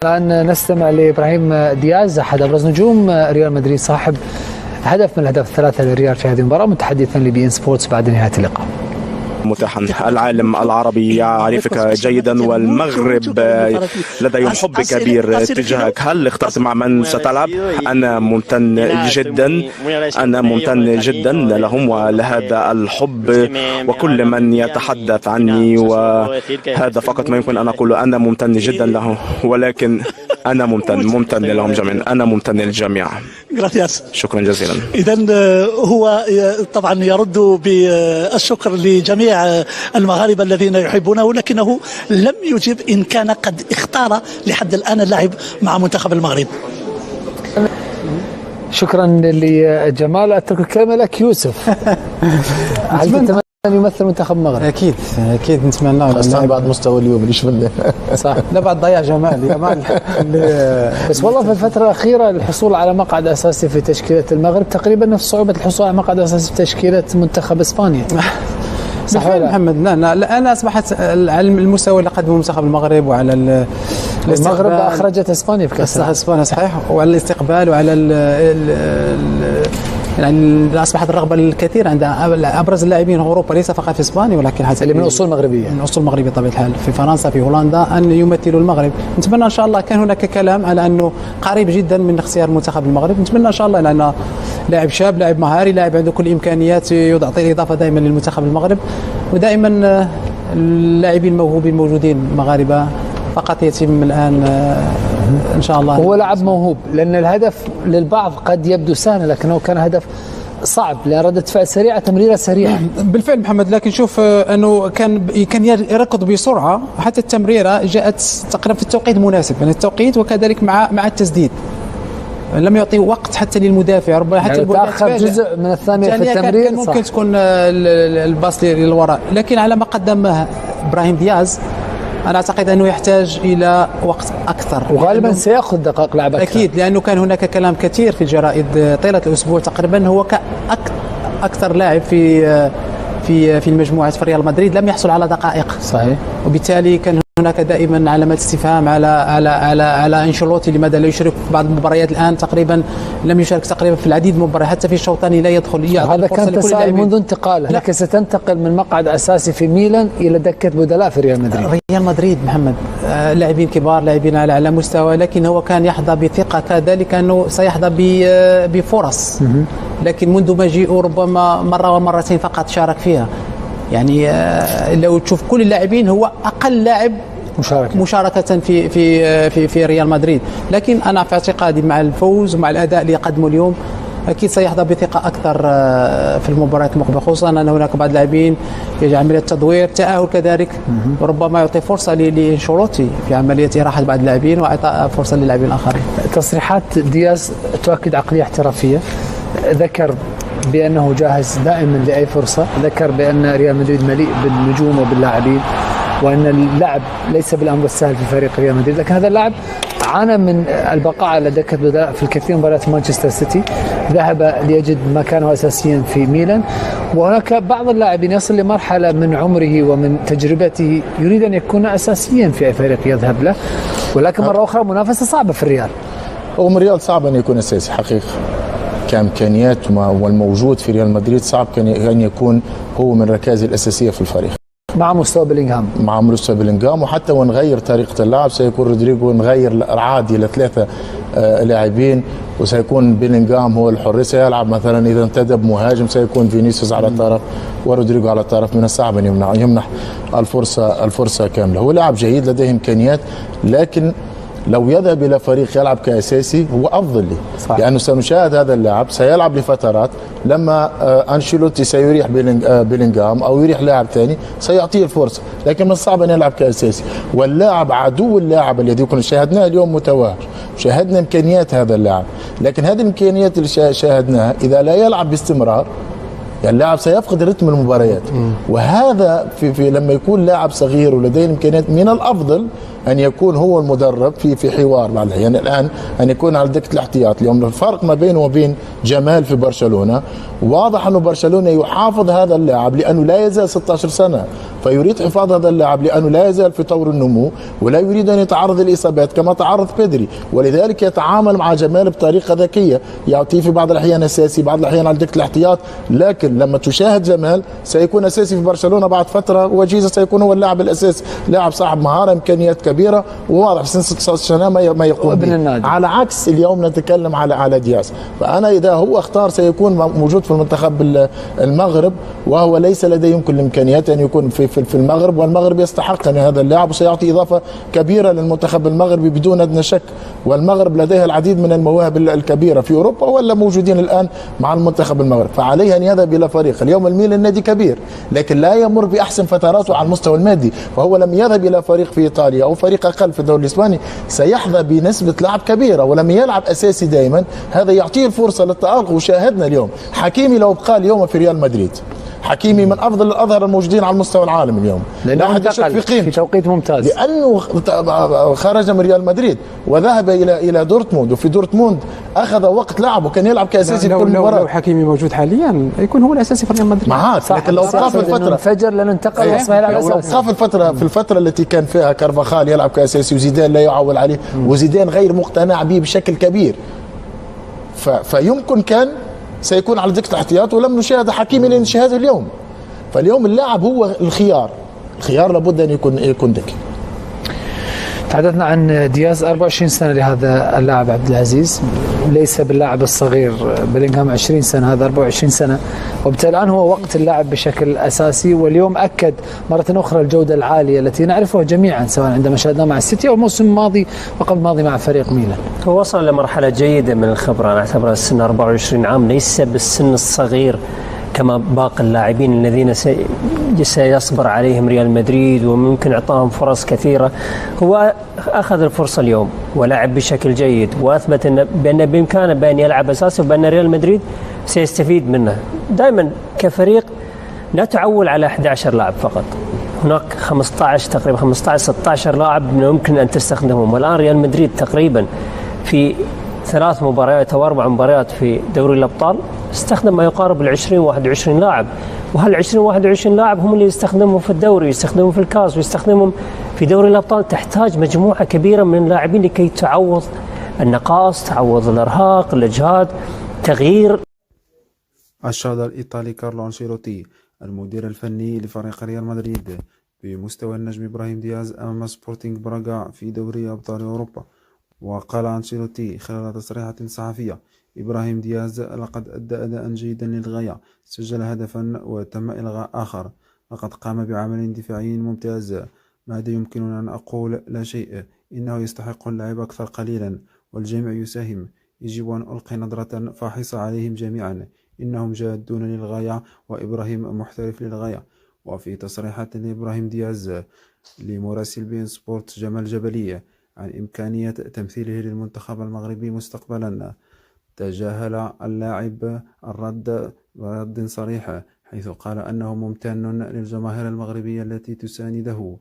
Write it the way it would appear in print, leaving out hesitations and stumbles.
الآن نستمع لإبراهيم دياز أحد أبرز نجوم ريال مدريد صاحب هدف من الأهداف الثلاثة للريال في هذه المباراة، متحدثا لبي إن سبورتس بعد نهاية اللقاء. متاحا العالم العربي يعرفك جيدا والمغرب لديهم حب كبير تجاهك. هل اخترت مع من ستلعب؟ أنا ممتن جدا لهم ولهذا الحب وكل من يتحدث عني، وهذا فقط ما يمكن أن أقوله. أنا ممتن جدا لهم، ولكن أنا ممتن لهم جميعا. أنا ممتن للجميع. شكرا جزيلا. إذن هو طبعا يرد بالشكر لجميع المغاربة الذين يحبونه، لكنه لم يجب إن كان قد اختار لحد الآن اللعب مع منتخب المغرب. شكرا لجمال. أترك الكلمة لك يوسف. هل تتمنى أن يمثل منتخب المغرب؟ أكيد نتمنى، خاصة بعد مستوى اليوم اللي شفناه. صح. لا بعد ضيع جمال يا بس والله في الفترة الأخيرة الحصول على مقعد أساسي في تشكيلة المغرب تقريبا نفس صعوبة الحصول على مقعد أساسي في تشكيلة منتخب إسبانيا. صح ولا محمد؟ لا أنا أصبحت على المستوى اللي قدمه منتخب المغرب وعلى المغرب أخرجت إسبانيا في كأس إسبانيا صحيح، وعلى الاستقبال وعلى يعني أصبحت الرغبة الكثير عند أبرز اللاعبين أوروبا، ليس فقط في إسبانيا ولكن حتى اللي من أصول مغربية، من أصول مغربية بطبيعة الحال، في فرنسا في هولندا، أن يمثلوا المغرب. نتمنى إن شاء الله. كان هناك كلام على أنه قريب جدا من اختيار منتخب المغرب. نتمنى إن شاء الله، لأنه لاعب شاب، لاعب مهاري، لاعب عنده كل الإمكانيات، يعطي الإضافة دائما للمنتخب المغرب. ودائما اللاعبين الموهوبين موجودين مغاربة، فقط يتم الآن إن شاء الله. هو لاعب موهوب، لأن الهدف للبعض قد يبدو سهلا لكنه كان هدف صعب، لأن ردة فعل سريعة، تمريرة سريعة. بالفعل محمد، لكن شوف أنه كان يركض بسرعة، حتى التمريرة جاءت تقريبا في التوقيت المناسب، يعني التوقيت وكذلك مع التسديد. لم يعطي وقت حتى للمدافع، ربما حتى يعني تأخر جزء من الثانية في التمرير. كان ممكن تكون الباص للوراء، لكن على ما قدمه إبراهيم دياز أنا أعتقد أنه يحتاج إلى وقت أكثر، وغالبا سيأخذ دقائق لعب أكثر. أكيد، لأنه كان هناك كلام كثير في الجرائد طيلة الأسبوع تقريبا. هو أكثر لاعب في المجموعة في ريال مدريد لم يحصل على دقائق. صحيح. وبالتالي كان هناك دائما علامات استفهام على أنشيلوتي لماذا لا يشارك في بعض المباريات. الآن تقريبا لم يشارك تقريبا في العديد من المباريات، حتى في الشوط الثاني لا يدخل. هذا كان تساؤل منذ انتقاله، لكن ستنتقل من مقعد أساسي في ميلان إلى دكة بدلاء في ريال مدريد. ريال مدريد محمد لاعبين كبار، لاعبين على مستوى، لكن هو كان يحظى بثقة كذلك أنه سيحظى بفرص، لكن منذ مجيئه ربما مرة ومرتين فقط شارك فيها. يعني لو تشوف كل اللاعبين هو أقل لاعب مشاركة في ريال مدريد، لكن أنا في اعتقادي مع الفوز ومع الأداء اللي قدمه اليوم أكيد سيحظى بثقة أكثر في المباريات المقبلة، خصوصا أن هناك بعض اللاعبين يجعل عملية تدوير تأهل كذلك، وربما يعطي فرصة لأنشيلوتي في عملية إراحة بعض اللاعبين وإعطاء فرصة للاعبين الآخرين. تصريحات دياز تؤكد عقلية احترافية، ذكر بأنه جاهز دائما لأي فرصة، ذكر بأن ريال مدريد مليء بالنجوم وباللاعبين، وأن اللعب ليس بالأمر السهل في فريق ريال مدريد، لكن هذا اللاعب عانى من البقاء على دكة بدلاء في الكثير من مباريات مانشستر سيتي، ذهب ليجد مكانه أساسيا في ميلان. وهناك بعض اللاعبين يصل لمرحلة من عمره ومن تجربته يريد أن يكون أساسيا في أي فريق يذهب له، ولكن مرة أخرى منافسة صعبة في الريال. هو الريال صعب أن يكون أساسي حقيقة كإمكانيات، والموجود في ريال مدريد صعب كان أن يكون هو من الركائز الأساسية في الفريق مع مستوى بيلينغهام. وحتى ونغير طريقة اللعب سيكون رودريجو، نغير عادي إلى 3 لاعبين، وسيكون بيلينغهام هو الحر، سيلعب مثلا إذا انتدب مهاجم سيكون فينيسيوس على الطرف ورودريجو على الطرف. من الصعب أن يمنح الفرصة كاملة. هو لاعب جيد لديه إمكانيات، لكن لو يذهب إلى فريق يلعب كأساسي هو أفضل لي، لأنه سنشاهد هذا اللاعب سيلعب لفترات، لما أنشيلوتي سيريح بيلينغهام أو يريح لاعب ثاني سيعطيه الفرصة، لكن من الصعب أن يلعب كأساسي. واللاعب عدو اللاعب الذي كنا شاهدناه اليوم متوهج، شاهدنا إمكانيات هذا اللاعب، لكن هذه الإمكانيات اللي شاهدناها إذا لا يلعب باستمرار يعني اللاعب سيفقد رتم المباريات. وهذا في لما يكون لاعب صغير ولديه إمكانيات، من الأفضل أن يكون هو المدرب في حوار مع يعني الآن أن يكون على دكة الاحتياط. اليوم الفرق ما بينه وبين جمال في برشلونة واضح أنه برشلونة يحافظ هذا اللاعب لأنه لا يزال 16 سنة، فيريد حفاظ هذا اللاعب لأنه لا يزال في طور النمو ولا يريد أن يتعرض للإصابات كما تعرض بيدري، ولذلك يتعامل مع جمال بطريقة ذكية، يعطيه في بعض الأحيان أساسي بعض الأحيان على دكة الاحتياط. لكن لما تشاهد جمال سيكون أساسي في برشلونة بعد فترة، وجيزة سيكون هو اللاعب الأساسي، لاعب صاحب مهارة إمكانيات كبيرة وواضح سن 16 سنة ما يقوم به، على عكس اليوم نتكلم على دياز. فأنا إذا هو اختار سيكون موجود في المنتخب المغرب، وهو ليس لديه يمكن الإمكانيات أن يكون في المغرب، والمغرب يستحق أن هذا اللاعب وسيعطي إضافة كبيرة للمنتخب المغربي بدون أدنى شك. والمغرب لديها العديد من المواهب الكبيرة في أوروبا ولا موجودين الآن مع المنتخب المغرب، فعليه أن يذهب إلى فريق. اليوم الميلان نادي كبير لكن لا يمر بأحسن فتراته على المستوى المادي، فهو لم يذهب إلى فريق في إيطاليا أو فريق أقل في الدوري الإسباني سيحظى بنسبة لعب كبيرة، ولم يلعب أساسي دائما، هذا يعطيه الفرصة للتألق. وشاهدنا اليوم حكيمي لو بقى اليوم في ريال مدريد، حكيمي من افضل الاظهر الموجودين على مستوى العالم اليوم، لا احد يشك في قيمته في توقيت ممتاز، لانه خرج من ريال مدريد وذهب الى دورتموند، وفي دورتموند اخذ وقت لعب وكان يلعب كاساسي في كل مباراه. لو حكيمي موجود حاليا يكون هو الاساسي في ريال مدريد معاك، لكن لو بقى في الفتره انفجر لانه انتقل واصبح يلعب اساسي. في الفتره التي كان فيها كارفاخال يلعب كاساسي وزيدان لا يعول عليه وزيدان غير مقتنع به بشكل كبير، فيمكن كان سيكون على دكة الاحتياط، ولم نشاهد حكيمي لنشاهده اليوم. فاليوم اللاعب هو الخيار لابد ان يكون ذكي. تحدثنا عن دياز، 24 سنة لهذا اللاعب عبد العزيز، ليس باللاعب الصغير. بلينغهام 20 سنة، هذا 24 سنة، وبالتالي الآن هو وقت اللعب بشكل أساسي. واليوم أكد مرة أخرى الجودة العالية التي نعرفها جميعا سواء عندما شاهدنا مع السيتي أو الموسم الماضي وقبل الماضي مع فريق ميلان. هو وصل لمرحلة جيدة من الخبرة، أنا أعتبر السن 24 عام ليس بالسن الصغير كما باقي اللاعبين الذين سيصبر عليهم ريال مدريد وممكن إعطاهم فرص كثيرة. هو أخذ الفرصة اليوم ولعب بشكل جيد، وأثبت بأن بإمكانه بأن يلعب أساسي، وبأن ريال مدريد سيستفيد منه. دائما كفريق لا تعول على 11 لاعب فقط، هناك 15 تقريبا 15-16 لاعب ممكن أن تستخدمهم. والآن ريال مدريد تقريبا في 3 مباريات أو 4 مباريات في دوري الأبطال استخدم ما يقارب 20-21 لاعب، وهل 20-21 لاعب هم اللي يستخدمهم في الدوري، يستخدمهم في الكاس، ويستخدمهم في دوري الأبطال. تحتاج مجموعة كبيرة من اللاعبين لكي تعوض النقائص، تعوض الإرهاق، الإجهاد، تغيير. أشاد الإيطالي كارلو أنشيلوتي المدير الفني لفريق ريال مدريد بمستوى النجم إبراهيم دياز أمام سبورتينغ براغا في دوري أبطال أوروبا. وقال أنشيلوتي خلال تصريحة صحفية: إبراهيم دياز لقد أدى أداء جيدا للغاية، سجل هدفا وتم إلغاء آخر، لقد قام بعمل دفاعي ممتاز. ماذا يمكننا أن أقول؟ لا شيء، إنه يستحق اللعب أكثر قليلا والجميع يساهم. يجب أن ألقي نظرة فاحصة عليهم جميعا، إنهم جادون للغاية وإبراهيم محترف للغاية. وفي تصريحات لإبراهيم دياز لمراسل بين سبورت جمال جبلية عن إمكانية تمثيله للمنتخب المغربي مستقبلا، تجاهل اللاعب الرد برد صريح، حيث قال أنه ممتن للجماهير المغربية التي تسانده